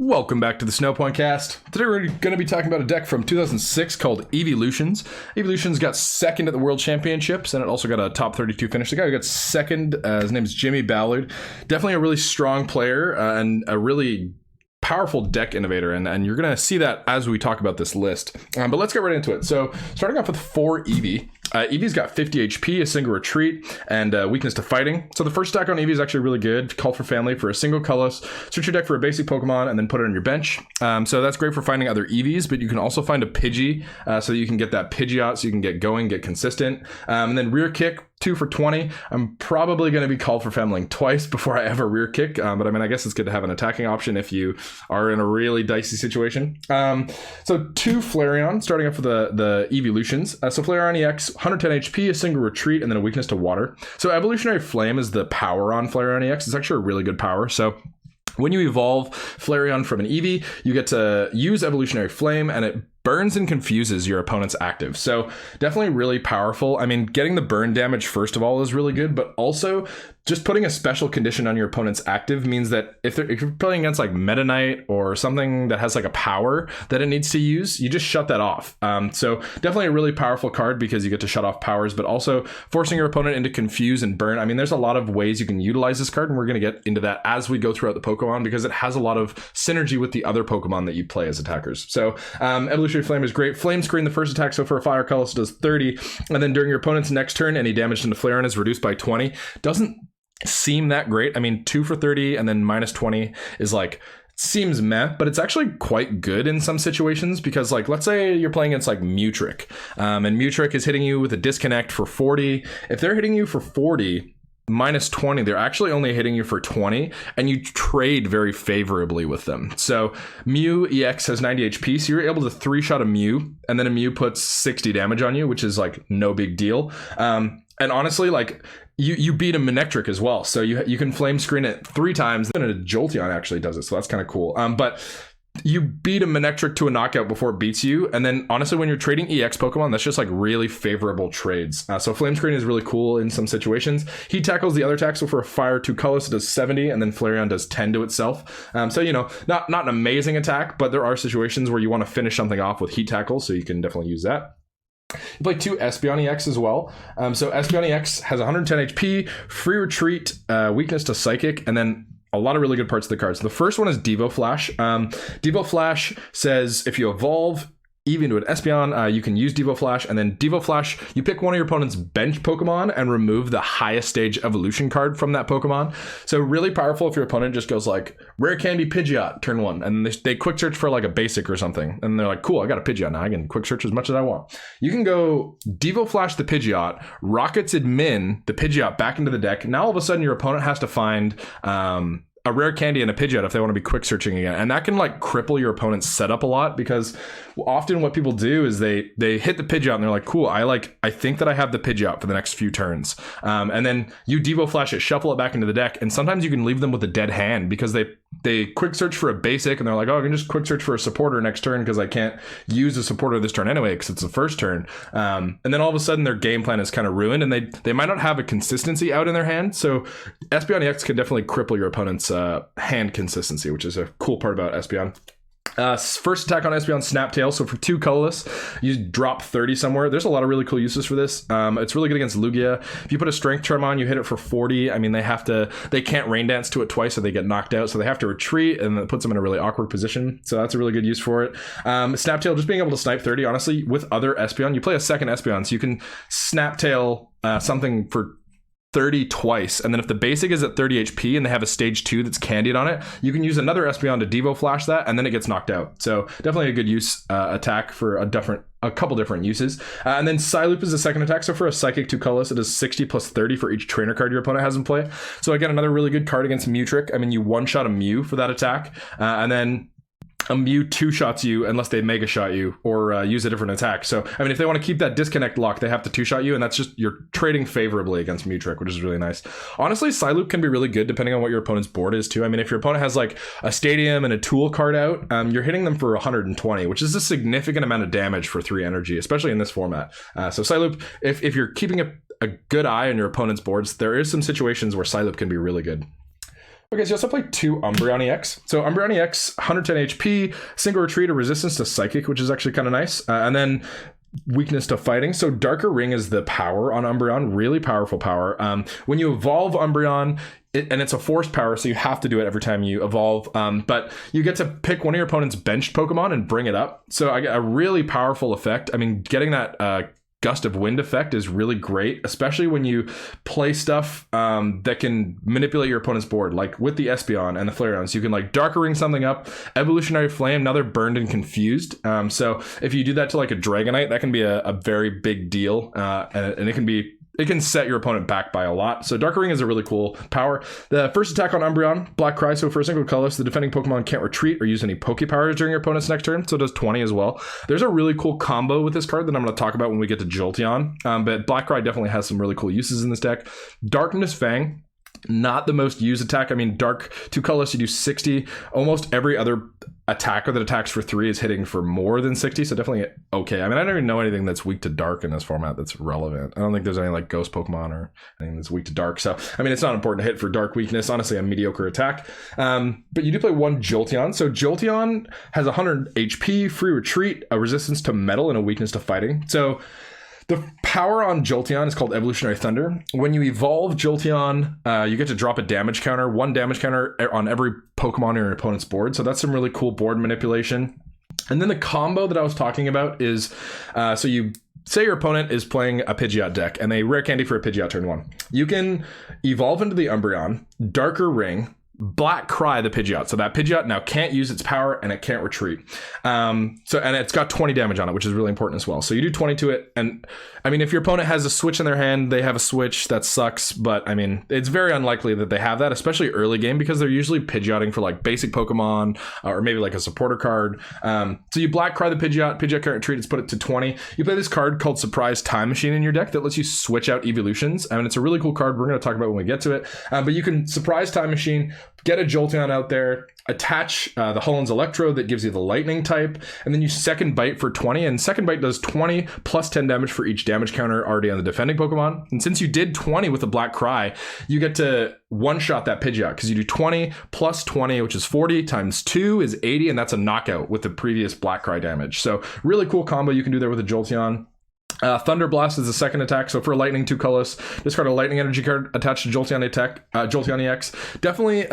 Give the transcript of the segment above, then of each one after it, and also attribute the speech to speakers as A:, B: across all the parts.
A: Welcome back to the Snowpoint Cast. Today we're going to be talking about a deck from 2006 called Eeveelutions. Eeveelutions got second at the World Championships, and it also got a top 32 finish. The guy who got second, his name is Jimmy Ballard. Definitely a really strong player and a really powerful deck innovator, and you're going to see that as we talk about this list. But let's get right into it. So starting off with 4 Eevee. Eevee's got 50 HP, a single retreat, and weakness to fighting. So the first attack on Eevee is actually really good. Call for family for a single colorless. Search your deck for a basic Pokemon and then put it on your bench. So that's great for finding other Eevees, but you can also find a Pidgey so that you can get that Pidgeot so you can get going, get consistent. And then rear kick, 2 for 20. I'm probably going to be called for familying twice before I ever rear kick. But I mean, I guess it's good to have an attacking option if you are in a really dicey situation. So 2 Flareon, starting off with the Eeveelutions. So Flareon EX, 110 HP, a single retreat, and then a weakness to water. So Evolutionary Flame is the power on Flareon EX. It's actually a really good power. So when you evolve Flareon from an Eevee, you get to use Evolutionary Flame, and it burns and confuses your opponent's active. So definitely really powerful. I mean, getting the burn damage first of all is really good, but also just putting a special condition on your opponent's active means that if you're playing against like Meta Knight or something that has like a power that it needs to use, you just shut that off. So definitely a really powerful card because you get to shut off powers, but also forcing your opponent into confuse and burn. I mean, there's a lot of ways you can utilize this card, and we're going to get into that as we go throughout the Pokemon because it has a lot of synergy with the other Pokemon that you play as attackers. So Evolutionary Flame is great. Flame Screen the first attack, so for a fire colorless does 30, and then during your opponent's next turn, any damage into Flareon is reduced by 20. Doesn't seem that great. I mean, 2 for 30 and then minus 20 is like, seems meh, but it's actually quite good in some situations because, like, let's say you're playing against like Mutrick, and Mutrick is hitting you with a disconnect for 40. If they're hitting you for 40, minus 20, they're actually only hitting you for 20, and you trade very favorably with them. So Mew EX has 90 HP, so you're able to 3-shot a Mew, and then a Mew puts 60 damage on you, which is like no big deal. And honestly, like, you beat a Manectric as well, so you can Flame Screen it 3 times, then a Jolteon actually does it, so that's kind of cool. But you beat a Manectric to a knockout before it beats you, and then honestly when you're trading EX Pokemon, that's just like really favorable trades. So Flame Screen is really cool in some situations. Heat Tackle's the other attack, so for a fire 2 colors it does 70, and then Flareon does 10 to itself. So you know, not an amazing attack, but there are situations where you want to finish something off with Heat Tackle, so you can definitely use that. You play 2 Espeon EX as well. So Espeon EX has 110 HP, free retreat, weakness to psychic, and then a lot of really good parts of the cards. The first one is Devo Flash. Devo Flash says if you evolve Eevee into an Espeon, you can use Devo Flash, and then Devo Flash, you pick one of your opponent's bench Pokemon and remove the highest stage evolution card from that Pokemon. So really powerful if your opponent just goes like, Rare Candy Pidgeot, turn 1, and they quick search for like a basic or something, and they're like, cool, I got a Pidgeot now, I can quick search as much as I want. You can go Devo Flash the Pidgeot, Rockets Admin the Pidgeot back into the deck. Now all of a sudden your opponent has to find a Rare Candy and a Pidgeot if they want to be quick searching again, and that can like cripple your opponent's setup a lot because often what people do is they hit the Pidgeot and they're like, cool, I think that I have the Pidgeot for the next few turns, and then you Devo Flash it, shuffle it back into the deck, and sometimes you can leave them with a dead hand because they quick search for a basic and they're like, oh, I can just quick search for a supporter next turn because I can't use a supporter this turn anyway because it's the first turn, and then all of a sudden their game plan is kind of ruined, and they might not have a consistency out in their hand. So Espeon EX can definitely cripple your opponent's hand consistency, which is a cool part about Espeon. First attack on Espeon, Snaptail. So for 2 colorless, you drop 30 somewhere. There's a lot of really cool uses for this. It's really good against Lugia. If you put a Strength Charm on, you hit it for 40. I mean, they can't Rain Dance to it twice, so they get knocked out. So they have to retreat, and it puts them in a really awkward position. So that's a really good use for it. Snaptail, just being able to snipe 30. Honestly, with other Espeon, you play a second Espeon, so you can Snaptail something for 30 twice, and then if the basic is at 30 HP and they have a stage 2 that's candied on it, you can use another Espeon to Devo Flash that, and then it gets knocked out. So definitely a good use attack for a couple different uses. And then Psyloop is the second attack, so for a Psychic 2 colorless, it is 60 plus 30 for each trainer card your opponent has in play. So again, another really good card against Mutrick. I mean, you one-shot a Mew for that attack, and then a Mew 2-shots you unless they Mega Shot you or use a different attack. So, I mean, if they want to keep that disconnect lock, they have to 2-shot you, and that's just, you're trading favorably against Mutrick, which is really nice. Honestly, Psyloop can be really good depending on what your opponent's board is, too. I mean, if your opponent has, like, a Stadium and a Tool card out, you're hitting them for 120, which is a significant amount of damage for 3 energy, especially in this format. So Psyloop, if you're keeping a good eye on your opponent's boards, there is some situations where Psyloop can be really good. Okay, so you also play 2 Umbreon EX. So Umbreon EX, 110 HP, single retreat, a resistance to Psychic, which is actually kind of nice. And then weakness to fighting. So Darker Ring is the power on Umbreon, really powerful power. When you evolve Umbreon, and it's a forced power, so you have to do it every time you evolve. But you get to pick one of your opponent's benched Pokemon and bring it up. So I get a really powerful effect. I mean, getting that Gust of Wind effect is really great, especially when you play stuff that can manipulate your opponent's board, like with the Espeon and the Flareon. So you can like Darker Ring something up, Evolutionary Flame, now they're burned and confused. So if you do that to like a Dragonite, that can be a very big deal, and it can set your opponent back by a lot. So Darker Ring is a really cool power. The first attack on Umbreon, Black Cry. So for a single colorless, the defending Pokemon can't retreat or use any Poke Powers during your opponent's next turn. So it does 20 as well. There's a really cool combo with this card that I'm going to talk about when we get to Jolteon. But Black Cry definitely has some really cool uses in this deck. Darkness Fang, not the most used attack. I mean, Dark 2 colorless, you do 60. Almost every other attacker that attacks for 3 is hitting for more than 60, so definitely okay. I mean, I don't even know anything that's weak to Dark in this format that's relevant. I don't think there's any like Ghost Pokemon or anything that's weak to Dark, so I mean, it's not important to hit for Dark weakness. Honestly, a mediocre attack. But you do play 1 Jolteon. So Jolteon has 100 HP, free retreat, a resistance to metal, and a weakness to fighting. So the power on Jolteon is called Evolutionary Thunder. When you evolve Jolteon, you get to drop a damage counter, 1 damage counter on every Pokemon on your opponent's board. So that's some really cool board manipulation. And then the combo that I was talking about is, so you say your opponent is playing a Pidgeot deck and they rare candy for a Pidgeot turn 1. You can evolve into the Umbreon, Darker Ring, Black Cry the Pidgeot. So that Pidgeot now can't use its power and it can't retreat. And it's got 20 damage on it, which is really important as well. So you do 20 to it. And I mean, if your opponent has a switch in their hand, they have a switch, that sucks. But I mean, it's very unlikely that they have that, especially early game, because they're usually Pidgeotting for like basic Pokemon or maybe like a supporter card. So you Black Cry the Pidgeot can't retreat, it's put it to 20. You play this card called Surprise Time Machine in your deck that lets you switch out Eeveelutions. I mean, it's a really cool card. We're going to talk about when we get to it. But you can Surprise Time Machine, get a Jolteon out there, attach the Hollands Electrode that gives you the lightning type, and then you Second Bite for 20, and Second Bite does 20 plus 10 damage for each damage counter already on the defending Pokemon. And since you did 20 with the Black Cry, you get to one-shot that Pidgeot, because you do 20 plus 20, which is 40, times 2 is 80, and that's a knockout with the previous Black Cry damage. So really cool combo you can do there with a Jolteon. Thunder Blast is the second attack. So for Lightning 2 colorless, discard a Lightning Energy card attached to Jolteon EX. Definitely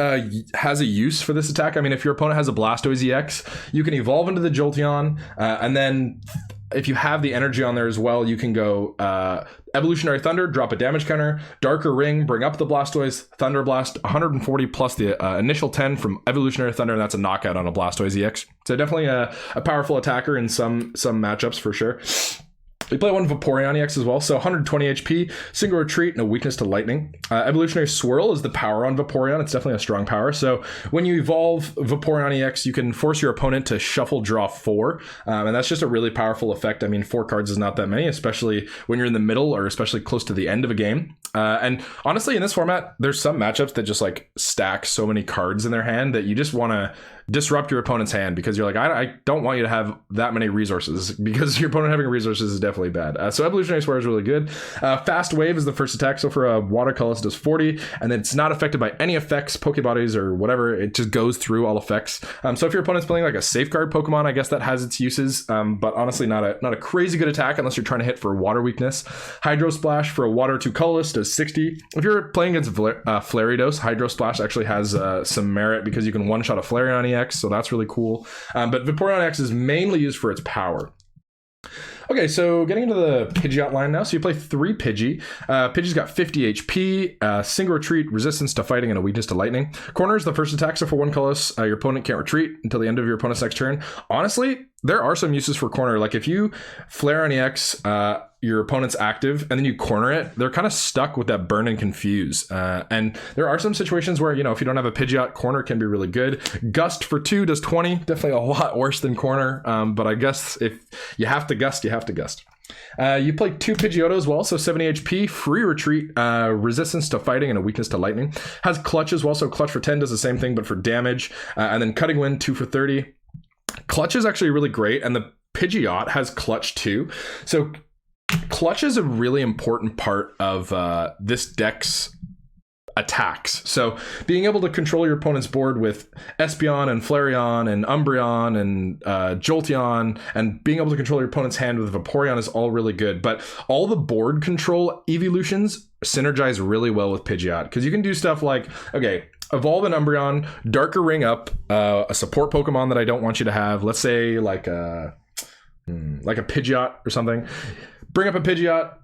A: has a use for this attack. I mean, if your opponent has a Blastoise EX, you can evolve into the Jolteon, and then if you have the energy on there as well, you can go Evolutionary Thunder, drop a damage counter, Darker Ring, bring up the Blastoise, Thunder Blast, 140 plus the initial 10 from Evolutionary Thunder, and that's a knockout on a Blastoise EX. So definitely a powerful attacker in some matchups for sure. You play 1 Vaporeon EX as well, so 120 HP, single retreat, and a weakness to lightning. Evolutionary Swirl is the power on Vaporeon. It's definitely a strong power. So when you evolve Vaporeon EX, you can force your opponent to shuffle draw 4, and that's just a really powerful effect. I mean, 4 cards is not that many, especially when you're in the middle or especially close to the end of a game. And honestly, in this format, there's some matchups that just like stack so many cards in their hand that you just want to disrupt your opponent's hand, because you're like, I don't want you to have that many resources, because your opponent having resources is definitely bad. So Evolutionary Swirl is really good. Fast Wave is the first attack. So for a water colorless, it does 40, and then it's not affected by any effects, Pokebodies or whatever. It just goes through all effects. So if your opponent's playing like a safeguard Pokemon, I guess that has its uses, but honestly not a crazy good attack unless you're trying to hit for water weakness. Hydro Splash for a water 2 colorless does 60. If you're playing against Flaridos, Hydro Splash actually has some merit, because you can one-shot a Flareon EX, so that's really cool. But Vaporeon EX is mainly used for its power. Okay, so getting into the Pidgeot line now. So you play 3 Pidgey. Pidgey's got 50 HP, single retreat, resistance to fighting, and a weakness to lightning. Corner is the first attack, so for 1 colorless, your opponent can't retreat until the end of your opponent's next turn. Honestly, there are some uses for corner. Like if you Flareon EX, your opponent's active, and then you corner it, they're kind of stuck with that burn and confuse. And there are some situations where, you know, if you don't have a Pidgeot, corner can be really good. Gust for 2 does 20, definitely a lot worse than corner. But I guess if you have to gust, you have to gust. You play 2 Pidgeotto as well, so 70 HP, free retreat, resistance to fighting, and a weakness to lightning. Has clutch as well, so clutch for 10 does the same thing, but for damage. And then cutting wind, 2 for 30. Clutch is actually really great, and the Pidgeot has clutch too. So clutch is a really important part of this deck's attacks. So being able to control your opponent's board with Espeon and Flareon and Umbreon and Jolteon, and being able to control your opponent's hand with Vaporeon is all really good. But all the board control Eeveelutions synergize really well with Pidgeot, because you can do stuff like, okay, evolve an Umbreon, Darker Ring up a support Pokemon that I don't want you to have. Let's say like a Pidgeot or something. Bring up a Pidgeot,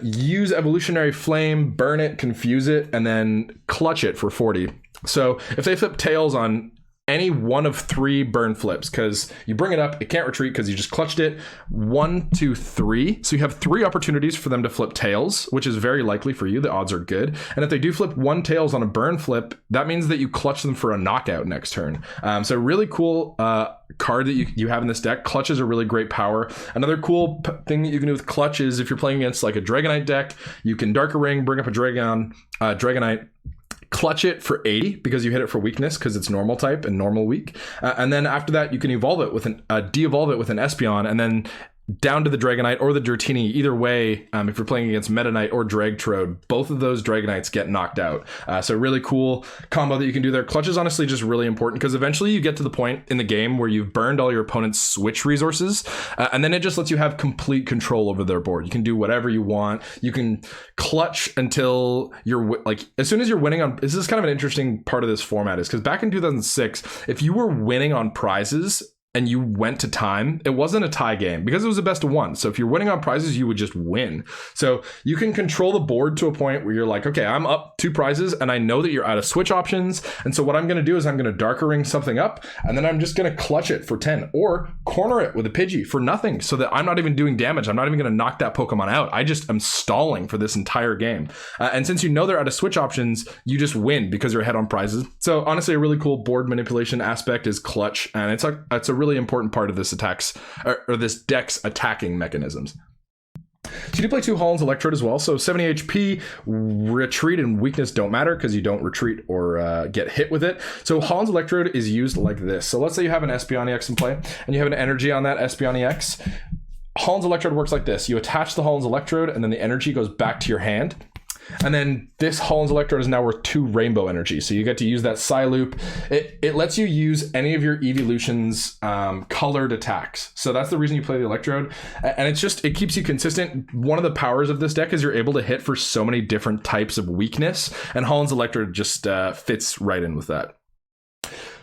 A: use Evolutionary Flame, burn it, confuse it, and then clutch it for 40. So if they flip Tails on any one of 3 burn flips, because you bring it up, it can't retreat because you just clutched it. 1, 2, 3. So you have 3 opportunities for them to flip Tails, which is very likely for you. The odds are good. And if they do flip 1 Tails on a burn flip, that means that you clutch them for a knockout next turn. So really cool card that you have in this deck. Clutch is a really great power. Another cool thing that you can do with Clutch is if you're playing against like a Dragonite deck, you can Darker Ring, bring up a Dragonite, clutch it for 80 because you hit it for weakness because it's normal type and normal weak. And then after that, you can evolve it with de-evolve it with an Espeon, and then down to the Dragonite or the Dratini. Either way, if you're playing against Meta Knight or Dragtrode, both of those Dragonites get knocked out. So really cool combo that you can do there. Clutch is honestly just really important because eventually you get to the point in the game where you've burned all your opponent's switch resources, and then it just lets you have complete control over their board. You can do whatever you want. You can clutch until you're like, as soon as you're winning on, this is kind of an interesting part of this format, is because back in 2006, if you were winning on prizes and you went to time, it wasn't a tie game because it was a best of 1. So if you're winning on prizes, you would just win. So you can control the board to a point where you're like, okay, I'm up 2 prizes and I know that you're out of switch options. And so what I'm going to do is I'm going to Darker Ring something up, and then I'm just going to clutch it for 10 or corner it with a Pidgey for nothing, so that I'm not even doing damage. I'm not even going to knock that Pokemon out. I just am stalling for this entire game. And since you know they're out of switch options, you just win because you're ahead on prizes. So honestly, a really cool board manipulation aspect is Clutch, and it's a really important part of this this deck's attacking mechanisms. So you do play 2 Hollands Electrode as well. So 70 HP, retreat and weakness don't matter because you don't retreat or get hit with it. So Hollands Electrode is used like this. So let's say you have an Espeon EX in play and you have an energy on that Espeon EX. Hollands Electrode works like this. You attach the Hollands Electrode and then the energy goes back to your hand. And then this Hollands Electrode is now worth 2 Rainbow Energy. So you get to use that Psyloop. It lets you use any of your Eeveelutions colored attacks. So that's the reason you play the Electrode. And it keeps you consistent. One of the powers of this deck is you're able to hit for so many different types of weakness. And Hollands Electrode just fits right in with that.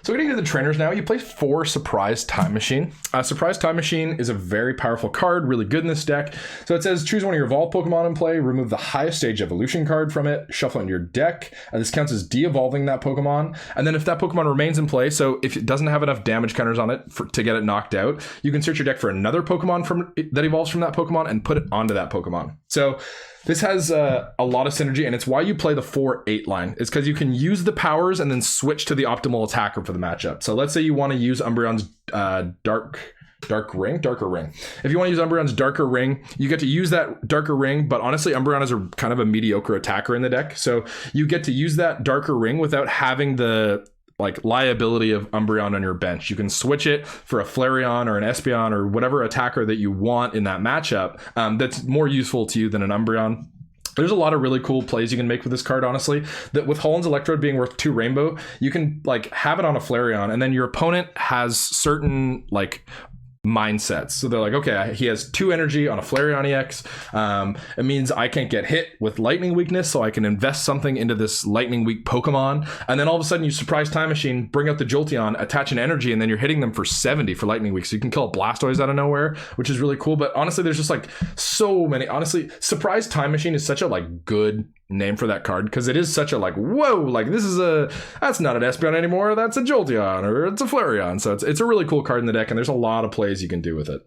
A: So getting to the trainers now, you play 4 Surprise Time Machine. Surprise Time Machine is a very powerful card, really good in this deck. So it says choose one of your evolved Pokemon in play, remove the highest stage evolution card from it, shuffle it into your deck. This counts as de-evolving that Pokemon. And then if that Pokemon remains in play, so if it doesn't have enough damage counters on it to get it knocked out, you can search your deck for another Pokemon that evolves from that Pokemon and put it onto that Pokemon. So this has a lot of synergy, and it's why you play the 4-8 line. It's because you can use the powers and then switch to the optimal attacker for the matchup. So let's say you want to use Umbreon's Darker Ring. If you want to use Umbreon's Darker Ring, you get to use that Darker Ring, but honestly, Umbreon is kind of a mediocre attacker in the deck. So you get to use that Darker Ring without having the liability of Umbreon on your bench. You can switch it for a Flareon or an Espeon or whatever attacker that you want in that matchup that's more useful to you than an Umbreon. There's a lot of really cool plays you can make with this card, honestly. That with Hollands Electrode being worth 2 Rainbow, you can have it on a Flareon, and then your opponent has certain mindsets. So they're like, okay, he has 2 energy on a Flareon EX. It means I can't get hit with lightning weakness, so I can invest something into this lightning weak Pokemon. And then all of a sudden you Surprise Time Machine, bring out the Jolteon, attach an energy, and then you're hitting them for 70 for lightning weak. So you can kill a Blastoise out of nowhere, which is really cool. But honestly, there's just so many. Honestly, Surprise Time Machine is such a good name for that card because it is such a whoa, that's not an Espeon anymore, that's a Jolteon or it's a Flareon. So it's a really cool card in the deck, and there's a lot of plays you can do with it.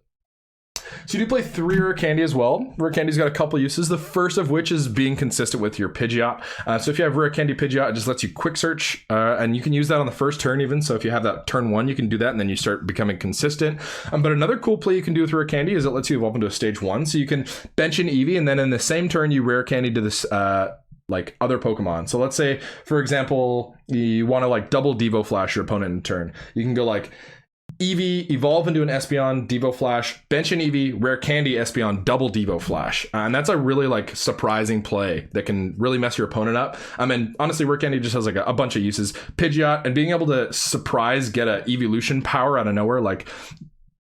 A: So you do play 3 Rare Candy as well. Rare Candy's got a couple uses, the first of which is being consistent with your Pidgeot. So if you have Rare Candy Pidgeot, it just lets you quick search, and you can use that on the first turn even. So if you have that turn 1, you can do that, and then you start becoming consistent. But another cool play you can do with Rare Candy is it lets you evolve into a stage 1. So you can bench an Eevee, and then in the same turn, you Rare Candy to this other Pokemon. So let's say, for example, you want to double Devo Flash your opponent in turn. You can go Eevee, evolve into an Espeon, Devo Flash, bench an Eevee, rare candy Espeon, double Devo Flash. And that's a really like surprising play that can really mess your opponent up. And honestly, rare candy just has like a bunch of uses. Pidgeot, and being able to surprise get a Eeveelution power out of nowhere, like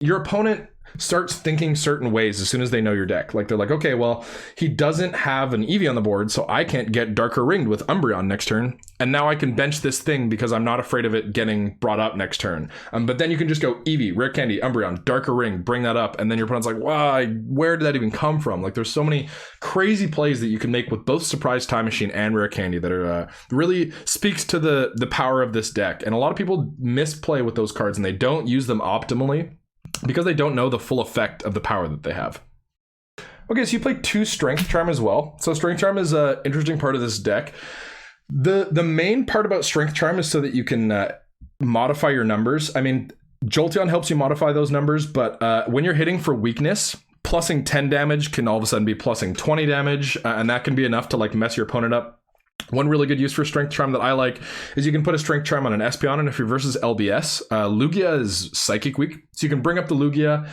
A: your opponent starts thinking certain ways as soon as they know your deck. Like they're like, okay, well, he doesn't have an Eevee on the board, so I can't get Darker Ringed with Umbreon next turn. And now I can bench this thing because I'm not afraid of it getting brought up next turn. But then you can just go Eevee, Rare Candy, Umbreon, Darker Ring, bring that up. And then your opponent's like, wow, where did that even come from? Like there's so many crazy plays that you can make with both Surprise Time Machine and Rare Candy that are really speaks to the power of this deck. And a lot of people misplay with those cards and they don't use them optimally because they don't know the full effect of the power that they have. Okay, so you play 2 Strength Charm as well. So Strength Charm is an interesting part of this deck. The main part about Strength Charm is so that you can modify your numbers. I mean, Jolteon helps you modify those numbers, but when you're hitting for weakness, plussing 10 damage can all of a sudden be plussing 20 damage, and that can be enough to like mess your opponent up. One really good use for Strength Charm that I like is you can put a Strength Charm on an Espeon, and if he versus LBS, Lugia is Psychic weak. So you can bring up the Lugia,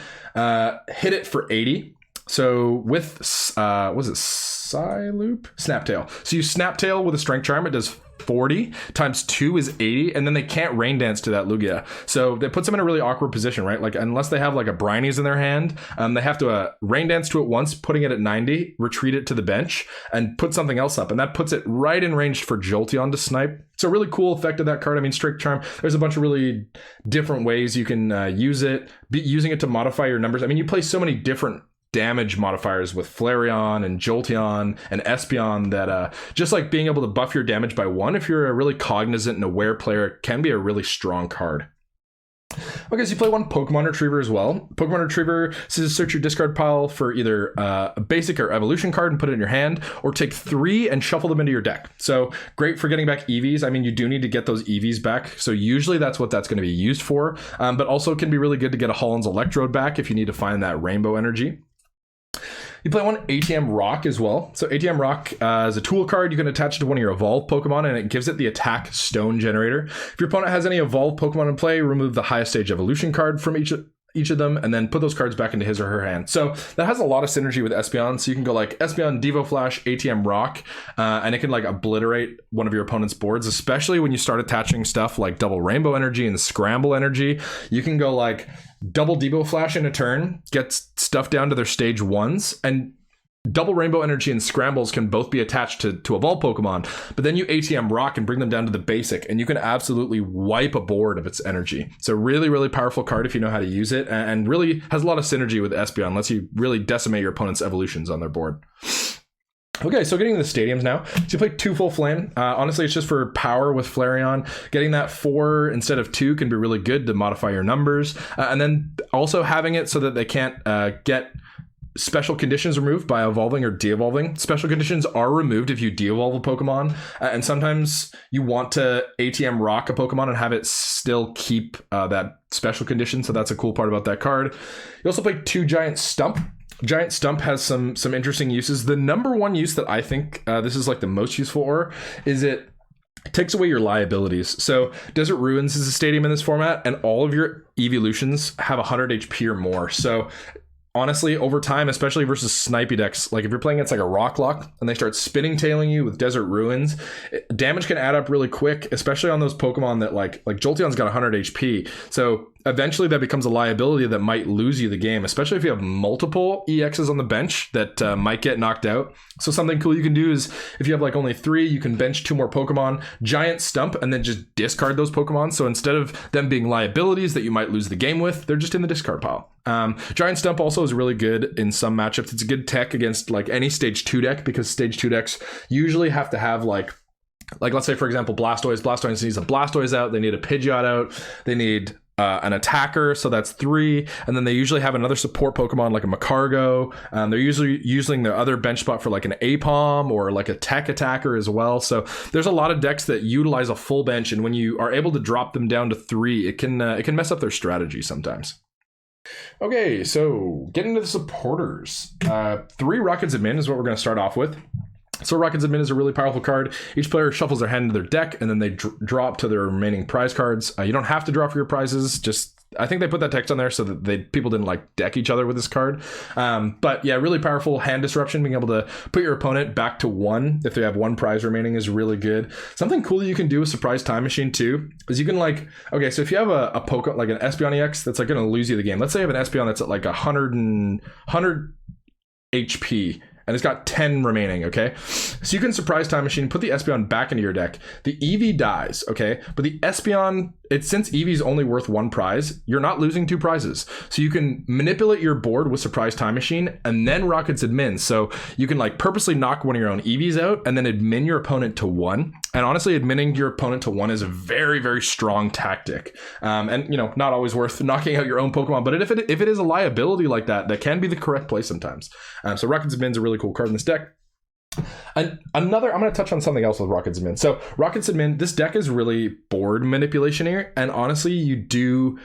A: hit it for 80. So with, was it Psyloop? Snaptail. So you Snaptail with a Strength Charm, it does 40 times 2 is 80, and then they can't Rain Dance to that Lugia. So that puts them in a really awkward position, right? Like unless they have like a Brinies in their hand, they have to Rain Dance to it once, putting it at 90, retreat it to the bench, and put something else up. And that puts it right in range for Jolteon to snipe. So really cool effect of that card. I mean, Strength Charm, there's a bunch of really different ways you can use it. Using it to modify your numbers. I mean, you play so many different damage modifiers with Flareon and Jolteon and Espeon that just like being able to buff your damage by 1 if you're a really cognizant and aware player can be a really strong card. Okay, so you play 1 Pokemon Retriever as well. Pokemon Retriever says search your discard pile for either a basic or evolution card and put it in your hand, or take 3 and shuffle them into your deck. So great for getting back Eevees. I mean, you do need to get those Eevees back, so usually that's what that's going to be used for, but also can be really good to get a Hollands Electrode back if you need to find that rainbow energy. You play 1 ATM Rock as well. So ATM Rock is a tool card you can attach to one of your evolved Pokemon, and it gives it the attack stone generator. If your opponent has any evolved Pokemon in play, remove the highest stage evolution card from each of them, and then put those cards back into his or her hand. So that has a lot of synergy with Espeon. So you can go like Espeon, Devo Flash, ATM Rock, and it can like obliterate one of your opponent's boards, especially when you start attaching stuff like double Rainbow Energy and Scramble Energy. You can go like double Devo Flash in a turn, get stuff down to their stage 1s, and double Rainbow Energy and Scrambles can both be attached to evolve Pokemon, but then you ATM Rock and bring them down to the basic, and you can absolutely wipe a board of its energy. So really, really powerful card if you know how to use it, and really has a lot of synergy with Espeon, lets you really decimate your opponent's evolutions on their board. Okay, so getting to the stadiums now. So you play 2 Full Flame. Honestly, it's just for power with Flareon. Getting that 4 instead of 2 can be really good to modify your numbers. And then also having it so that they can't get special conditions removed by evolving or de-evolving. Special conditions are removed if you de-evolve a Pokemon, and sometimes you want to ATM Rock a Pokemon and have it still keep that special condition, so that's a cool part about that card. You also play 2 Giant Stump. Giant Stump has some interesting uses. The number one use that I think this is like the most useful for is it takes away your liabilities. So Desert Ruins is a stadium in this format, and all of your Eeveelutions have 100 HP or more. So honestly, over time, especially versus snipey decks, like if you're playing against like a Rock Lock and they start spinning tailing you with Desert Ruins, damage can add up really quick, especially on those Pokemon that like Jolteon's got 100 HP. So eventually that becomes a liability that might lose you the game, especially if you have multiple EXs on the bench that might get knocked out. So something cool you can do is if you have like only 3, you can bench 2 more Pokemon, Giant Stump, and then just discard those Pokemon. So instead of them being liabilities that you might lose the game with, they're just in the discard pile. Giant Stump also is really good in some matchups. It's a good tech against like any stage 2 deck, because stage 2 decks usually have to have like let's say for example Blastoise needs a Blastoise out, they need a Pidgeot out, they need an attacker, so that's 3, and then they usually have another support Pokemon like a Macargo. They're usually using their other bench spot for like an Apom or like a tech attacker as well. So there's a lot of decks that utilize a full bench, and when you are able to drop them down to 3, it can mess up their strategy sometimes. Okay, so getting to the supporters. 3 Rockets Admin is what we're going to start off with. So Rockets Admin is a really powerful card. Each player shuffles their hand into their deck, and then they drop to their remaining prize cards. You don't have to draw for your prizes, just I think they put that text on there so that people didn't like deck each other with this card. But yeah, really powerful hand disruption. Being able to put your opponent back to 1 if they have 1 prize remaining is really good. Something cool that you can do with Surprise Time Machine too is you can like, okay, so if you have a Pokemon like an Espeon EX that's like going to lose you the game. Let's say you have an Espeon that's at like 100 HP. And it's got 10 remaining, okay? So you can Surprise Time Machine, put the Espeon back into your deck. The Eevee dies, okay? But the Espeon, since Eevee's only worth 1 prize, you're not losing 2 prizes. So you can manipulate your board with Surprise Time Machine and then Rocket's admin. So you can like purposely knock one of your own Eevees out and then admin your opponent to 1. And honestly, admitting your opponent to 1 is a very, very strong tactic. And you know, not always worth knocking out your own Pokemon, but if it is a liability like that, that can be the correct play sometimes. So Rocket's admin is a really cool card in this deck. And I'm going to touch on something else with Rocket's admin. So Rocket's admin, this deck is really board manipulation here, and honestly, you do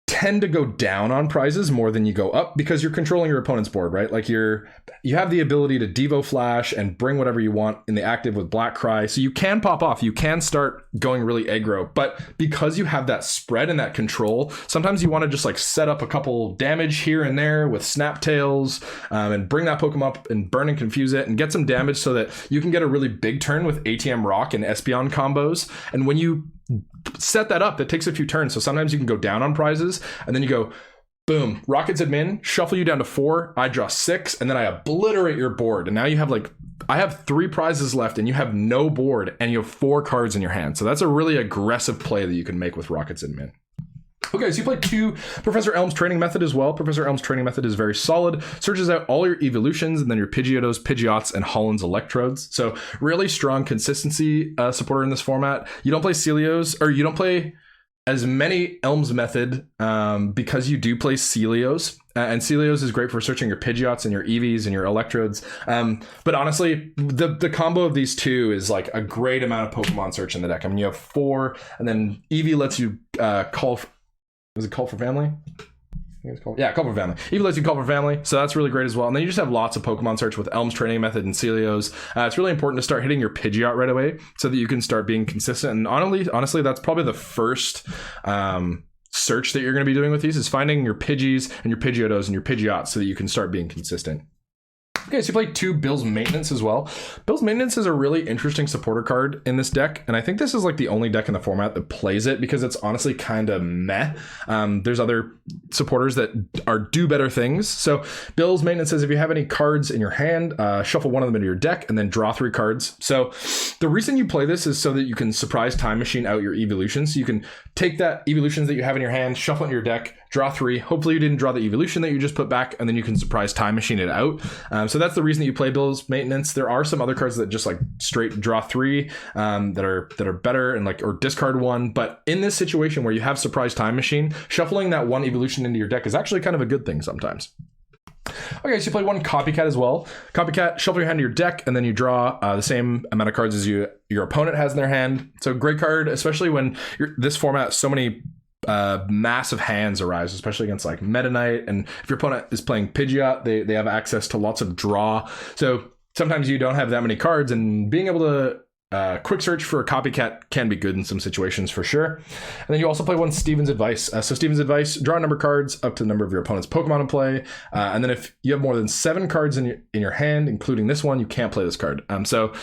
A: tend to go down on prizes more than you go up because you're controlling your opponent's board, right? Like you have the ability to Devo Flash and bring whatever you want in the active with Black Cry. So you can pop off, you can start going really aggro, but because you have that spread and that control, sometimes you want to just like set up a couple damage here and there with Snap Tails and bring that Pokemon up and burn and confuse it and get some damage so that you can get a really big turn with ATM Rock and Espeon combos. And when you set that up, that takes a few turns. So sometimes you can go down on prizes and then you go, boom, Rocket's admin, shuffle you down to 4, I draw 6, and then I obliterate your board. And now you have like, I have 3 prizes left and you have no board and you have 4 cards in your hand. So that's a really aggressive play that you can make with Rocket's admin. Okay, so you play 2 Professor Elms Training Method as well. Professor Elms Training Method is very solid. Searches out all your Eeveelutions and then your Pidgeottos, Pidgeots, and Hollands Electrodes. So really strong consistency supporter in this format. You don't play Celios, or you don't play as many Elms Method because you do play Celios. And Celios is great for searching your Pidgeots and your Eevees and your Electrodes. But honestly, the combo of these 2 is like a great amount of Pokemon search in the deck. I mean, you have 4, and then Eevee lets you call... Was it Call for Family? I think it's called. Yeah, Call for Family. Eevee lets you call for family, so that's really great as well. And then you just have lots of Pokemon search with Elms Training Method and Celios. It's really important to start hitting your Pidgeot right away so that you can start being consistent. And honestly, that's probably the first search that you're going to be doing with these is finding your Pidgeys and your Pidgeottos and your Pidgeots so that you can start being consistent. Okay, so you play 2 Bill's Maintenance as well. Bill's Maintenance is a really interesting supporter card in this deck, and I think this is like the only deck in the format that plays it because it's honestly kind of meh. There's other supporters that do better things. So Bill's Maintenance says if you have any cards in your hand, shuffle one of them into your deck and then draw 3 cards. So the reason you play this is so that you can Surprise Time Machine out your Eeveelutions. So you can take that Eeveelutions that you have in your hand, shuffle it into your deck, draw 3. Hopefully you didn't draw the Eeveelution that you just put back, and then you can Surprise Time Machine it out. So that's the reason that you play Bill's Maintenance. There are some other cards that just like straight draw 3 that are better and like, or discard 1. But in this situation where you have Surprise Time Machine, shuffling that 1 Eeveelution into your deck is actually kind of a good thing sometimes. Okay, so you play 1 Copycat as well. Copycat, shuffle your hand to your deck, and then you draw the same amount of cards as your opponent has in their hand. So great card, especially when this format, so many massive hands arise, especially against like Meta Knight, and if your opponent is playing Pidgeot, they have access to lots of draw. So sometimes you don't have that many cards, and being able to quick search for a Copycat can be good in some situations for sure. And then you also play 1 Steven's Advice. So Steven's Advice, draw a number of cards up to the number of your opponent's Pokemon in play. And then if you have more than 7 cards in your hand, including this one, you can't play this card. So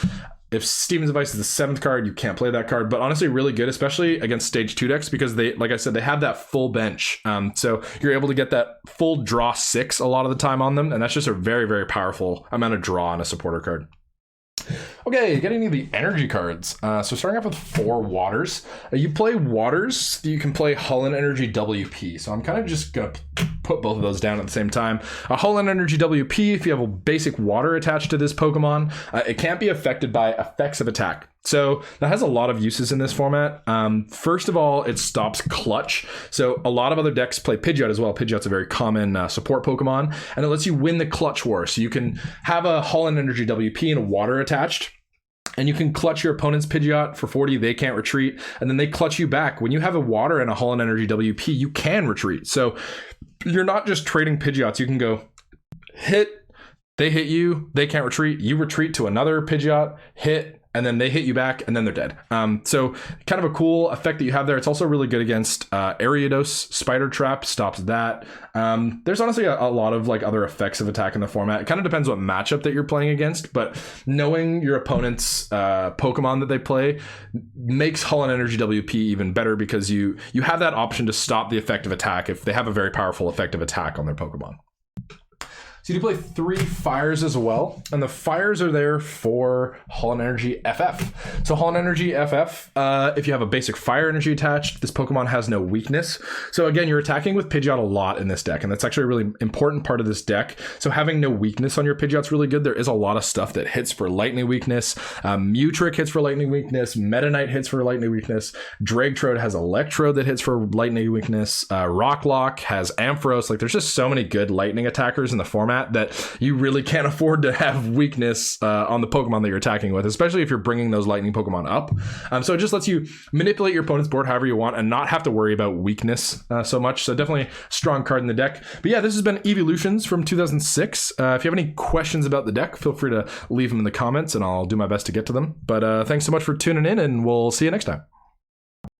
A: if Steven's Advice is the 7th card, you can't play that card, but honestly really good, especially against stage 2 decks, because they, like I said, they have that full bench. So you're able to get that full draw 6 a lot of the time on them, and that's just a very, very powerful amount of draw on a supporter card. Okay, getting into the energy cards. So starting off with 4 waters. You play waters, you can play Holon Energy WP. So I'm kind of just going to put both of those down at the same time. Holon Energy WP, if you have a basic water attached to this Pokemon, it can't be affected by effects of attack. So that has a lot of uses in this format. First of all, it stops clutch. So a lot of other decks play Pidgeot as well. Pidgeot's a very common support Pokemon, and it lets you win the clutch war. So you can have a Holon Energy WP and a water attached, and you can clutch your opponent's Pidgeot for 40, they can't retreat, and then they clutch you back. When you have a water and a Holon Energy WP, you can retreat. So you're not just trading Pidgeots. You can go hit, they hit you, they can't retreat, you retreat to another Pidgeot, hit, and then they hit you back, and then they're dead. So kind of a cool effect that you have there. It's also really good against Ariados. Spider Trap stops that. There's honestly a lot of like other effects of attack in the format. It kind of depends what matchup that you're playing against, but knowing your opponent's Pokemon that they play makes Holon Energy WP even better, because you have that option to stop the effective attack if they have a very powerful effective attack on their Pokemon. So you do play 3 fires as well, and the fires are there for Holon Energy FF. So Holon Energy FF, if you have a basic fire energy attached, this Pokemon has no weakness. So again, you're attacking with Pidgeot a lot in this deck, and that's actually a really important part of this deck. So having no weakness on your Pidgeot's really good. There is a lot of stuff that hits for lightning weakness. Mutrick hits for lightning weakness. Meta Knight hits for lightning weakness. Dragtrode has Electrode that hits for lightning weakness. Rocklock has Ampharos. Like, there's just so many good lightning attackers in the format that you really can't afford to have weakness on the Pokemon that you're attacking with, especially if you're bringing those lightning Pokemon up. So it just lets you manipulate your opponent's board however you want and not have to worry about weakness so much. So definitely a strong card in the deck. But yeah, this has been Eeveelutions from 2006. If you have any questions about the deck, feel free to leave them in the comments and I'll do my best to get to them. But thanks so much for tuning in, and we'll see you next time.